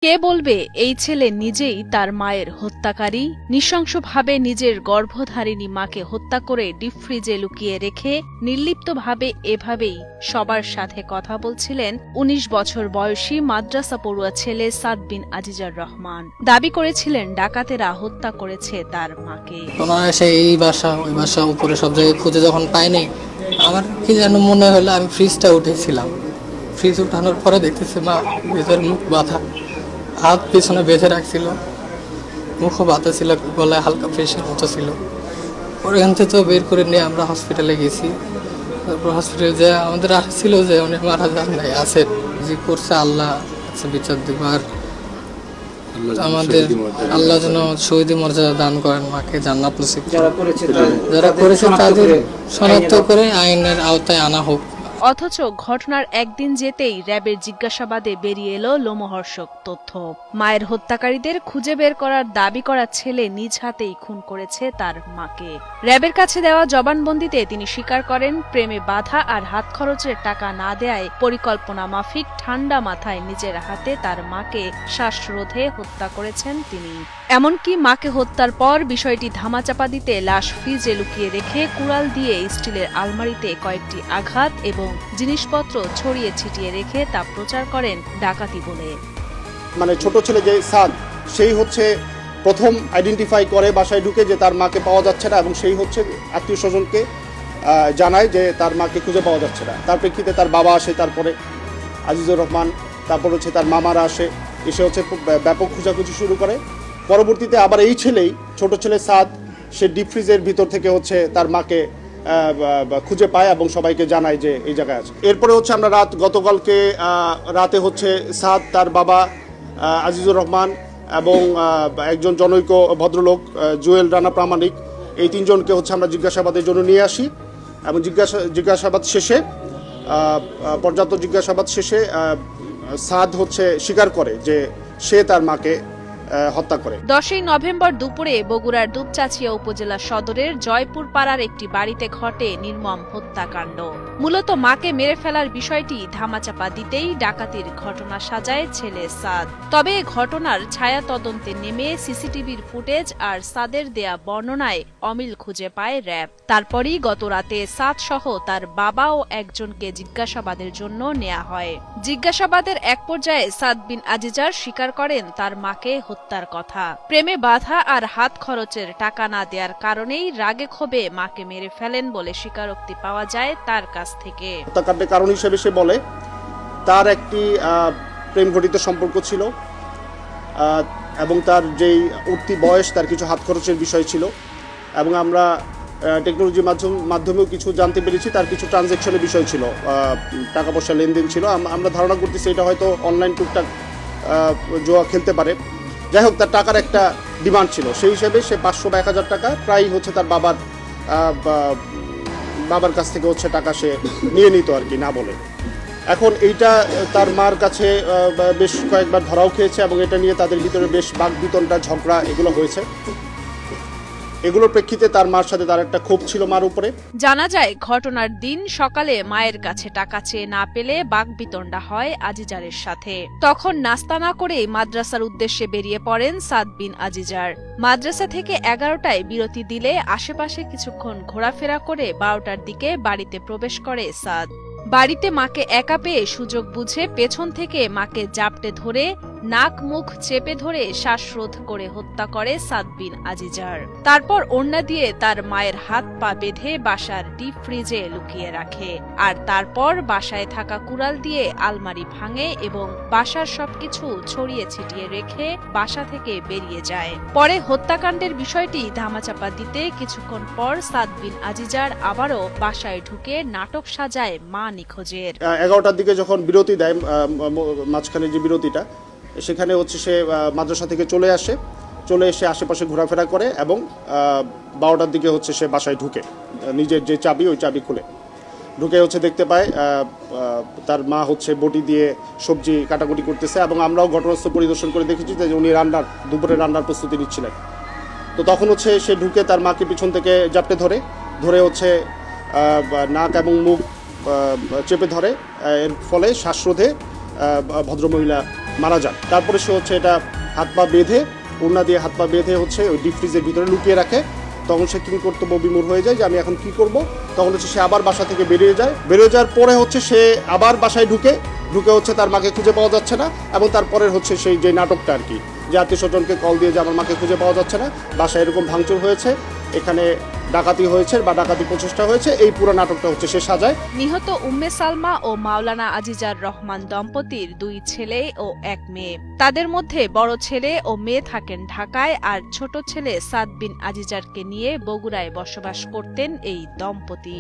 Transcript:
কে বলবে এই ছেলে নিজেই তার মায়ের হত্যাকারী? নৃশংসভাবে নিজের গর্ভধারিণী মাকে হত্যা করে ডিপ ফ্রিজে লুকিয়ে রেখে নির্লিপ্তভাবে এভাবেই সবার সাথে কথা বলছিলেন ১৯ বছর বয়সী মাদ্রাসা পড়ুয়া ছেলে সাদ বিন আজিজার রহমান। দাবি করেছিলেন ডাকাতেরা হত্যা করেছে তার মাকে। এই বাসা ওই বাসা উপরে সব জায়গায় খুঁজে যখন পাইনি, আমার কি যেন মনে হলো আমি ফ্রিজটা উঠেছিলাম। ফ্রিজ উঠানোর পরে দেখতেছি মা ভেতর মুখ বাঁধা, হাত পিছনে বেঁধে রাখছিল, মুখও বাঁধা ছিল, গলায় হালকা প্রেশার মতো ছিল। ওখান থেকে তো বের করে নিয়ে আমরা হসপিটালে গেছি। তারপর হসপিটালে যে আমাদের আশা ছিল যে উনি মারা যান নাই, আছে যে করছে আল্লাহ বিচার দেবো। আর আমাদের আল্লাহ যেন শহীদি মর্যাদা দান করেন, মাকে জান্নাত নসিব। যারা করেছে তাদের শনাক্ত করে আইনের আওতায় আনা হোক। অথচ ঘটনার একদিন যেতেই র্যাবের জিজ্ঞাসাবাদে বেরিয়ে এলো লোমহর্ষক তথ্য। মায়ের হত্যাকারীদের খুঁজে বের করার দাবি করা ছেলে নিজ হাতেই খুন করেছে তার মাকে। র্যাবের কাছে দেওয়া জবানবন্দিতে তিনি স্বীকার করেন, প্রেমে বাধা আর হাত খরচের টাকা না দেয়ায় পরিকল্পনা মাফিক ঠান্ডা মাথায় নিজের হাতে তার মাকে শ্বাসরোধে হত্যা করেছেন তিনি। এমনকি মাকে হত্যার পর বিষয়টি ধামাচাপা দিতে লাশ ফ্রিজে লুকিয়ে রেখে কুড়াল দিয়ে স্টিলের আলমারিতে কয়েকটি আঘাত এবং জিনিসপত্র ছড়িয়ে ছিটিয়ে রেখে তা প্রচার করেন ডাকাতি বলে। মানে ছোট ছেলে যে সাদ, সেই হচ্ছে প্রথম আইডেন্টিফাই করে বাসায় ঢুকে যে তার মাকে পাওয়া যাচ্ছে না, এবং সেই হচ্ছে আত্মীয় স্বজনকে জানায় যে তার মাকে খুঁজে পাওয়া যাচ্ছে না। তার প্রেক্ষিতে তার বাবা আসে, তারপরে আজিজুর রহমান, তারপর হচ্ছে তার মামারা আসে, এসে হচ্ছে ব্যাপক খোঁজাখুঁজি শুরু করে। পরবর্তীতে আবার এই ছেলেই, ছোট ছেলে সাদ, সে ডিপ ফ্রিজের ভিতর থেকে হচ্ছে তার মাকে খুঁজে পায় এবং সবাইকে জানায় যে এই জায়গায় আছে। এরপরে হচ্ছে আমরা গতকালকে রাতে হচ্ছে সাদ, তার বাবা আজিজুর রহমান এবং একজন জনৈক ভদ্রলোক জুয়েল রানা প্রামাণিক, এই তিনজনকে হচ্ছে আমরা জিজ্ঞাসাবাদের জন্য নিয়ে আসি এবং জিজ্ঞাসাবাদ শেষে পর্যাপ্ত জিজ্ঞাসাবাদ শেষে সাদ হচ্ছে স্বীকার করে যে সে তার মাকে হত্যা করে। 10 নভেম্বর দুপুরে বগুড়ার দুপচাঁচিয়া উপজেলা সদরের জয়পুর পাড়ার একটি বাড়িতে ঘটে নির্মম হত্যাকাণ্ড। মূলত মাকে মেরে ফেলার বিষয়টি ধামাচাপা দিতেই ডাকাতির ঘটনা সাজায় ছেলে সাদ। তবে ঘটনার ছায়া তদন্তে নেমে সিসিটিভির ফুটেজ আর সাদের দেয়া বর্ণনায় অমিল খুঁজে পায় র্যাব। তারপরই গত রাতে সাদ সহ তার বাবা ও একজনকে জিজ্ঞাসাবাদের জন্য নেওয়া হয়। জিজ্ঞাসাবাদের এক পর্যায়ে সাদ বিন আজিজার স্বীকার করেন তার মাকে হত্যার কথা। প্রেমে বাধা আর হাত খরচের টাকা না দেওয়ার কারণেই রাগে ক্ষোভে মাকে মেরে ফেলেন বলে স্বীকারোক্তি পাওয়া যায় তার কাছ থেকে। হত্যাকাণ্ডের কারণ হিসেবে সে বলে তার একটি প্রেম ঘটিত সম্পর্ক ছিল এবং তার যেই উঠতি বয়স, তার কিছু হাত খরচের বিষয় ছিল, এবং আমরা টেকনোলজির মাধ্যমেও কিছু জানতে পেরেছি তার কিছু ট্রানজ্যাকশনের বিষয় ছিল, টাকা পয়সা লেনদেন ছিল। আমরা ধারণা করতেছি এটা হয়তো অনলাইন টুকটাক জুয়া খেলতে পারে। যাই হোক, তার টাকার একটা ডিমান্ড ছিল, সেই হিসেবে সে 500 বা 1000 টাকা প্রায় হচ্ছে তার বাবার কাছ থেকে হচ্ছে টাকা সে নিয়ে নিত আর কি, না বলে। এখন এইটা তার মার কাছে বেশ কয়েকবার ধরাও খেয়েছে এবং এটা নিয়ে তাদের ভিতরে বেশ বাকবিতণ্ডা, ঝগড়া এগুলো হয়েছে। এগুলোর প্রেক্ষিতে তার মার সাথে তার একটা ক্ষোভ ছিল মার উপরে। জানা যায় ঘটনার দিন সকালে মায়ের কাছে টাকা চেয়ে না পেলে বাকবিতণ্ডা হয় আজিজারের সাথে। তখন নাস্তা না করেই মাদ্রাসার উদ্দেশ্যে বেরিয়ে পড়েন সাদ বিন আজিজার। মাদ্রাসা থেকে 11টায় বিরতি দিলে আশেপাশে কিছুক্ষণ ঘোরাফেরা করে 12টার দিকে বাড়িতে প্রবেশ করে সাদ। বাড়িতে মাকে একা পেয়ে সুযোগ বুঝে পেছন থেকে মাকে জাপটে ধরে নাক মুখ চেপে ধরে শ্বাসরোধ করে হত্যা করে সাদ বিন আজিজার। তারপর ওড়না দিয়ে তার মায়ের হাত পা বেঁধে বাসার ডিপ ফ্রিজে লুকিয়ে রাখে। আর তারপর বাসায় থাকা কুড়াল দিয়ে আলমারি ভাঙে এবং বাসার সবকিছু ছড়িয়ে ছিটিয়ে রেখে বাসা থেকে বেরিয়ে যায়। পরে হত্যাকাণ্ডের বিষয়টি ধামাচাপা দিতে কিছুক্ষণ পর সাদ বিন আজিজার আবারও বাসায় ঢুকে নাটক সাজায় মা নিখোঁজের। 11টার দিকে যখন বিরতি দেয়, মাঝখানে যে বিরতিটা, সেখানে হচ্ছে সে মাদ্রাসা থেকে চলে এসে আশেপাশে ঘোরাফেরা করে এবং 12টার দিকে হচ্ছে সে বাসায় ঢুকে নিজের যে চাবি, ওই চাবি খুলে ঢুকে হচ্ছে দেখতে পায় তার মা হচ্ছে বটি দিয়ে সবজি কাটাকুটি করতেছে, এবং আমরাও ঘটনাস্থল পরিদর্শন করে দেখেছি যে উনি দুপুরে রান্নার প্রস্তুতি নিচ্ছিলেন। তো তখন হচ্ছে সে ঢুকে তার মাকে পিছন থেকে জাপটে ধরে হচ্ছে নাক এবং মুখ চেপে ধরে, এর ফলে শ্বাসরোধে ভদ্রমহিলা মারা যান। তারপরে সে হচ্ছে এটা হাত পা বেঁধে, ওড়না দিয়ে হাত পা বেঁধে হচ্ছে ওই ডিপ ফ্রিজের ভিতরে লুকিয়ে রাখে। তখন সে কিং কর্তব্য বিমূঢ় হয়ে যায় যে আমি এখন কি করব। তখন হচ্ছে সে আবার বাসা থেকে বেরিয়ে যায়। বেরিয়ে যাওয়ার পরে হচ্ছে সে আবার বাসায় ঢুকে হচ্ছে তার মাকে খুঁজে পাওয়া যাচ্ছে না, এবং তারপরে হচ্ছে সেই যে নাটকটা আর কি, যে আত্মীয় স্বজনকে কল দিয়ে যে আমার মাকে খুঁজে পাওয়া যাচ্ছে না, বাসায় এরকম ভাঙচুর হয়েছে, এখানে ডাকাতি হয়েছে বা ডাকাতি প্রচেষ্টা হয়েছে, এই পুরো নাটকটা হচ্ছে সে সাজায়। নিহত উম্মে সালমা ও মাওলানা আজিজার রহমান দম্পতির 2 ছেলে ও 1 মেয়ে। তাদের মধ্যে বড় ছেলে ও মেয়ে থাকেন ঢাকায়, আর ছোট ছেলে সাদ বিন আজিজারকে নিয়ে বগুড়ায় বসবাস করতেন এই দম্পতি।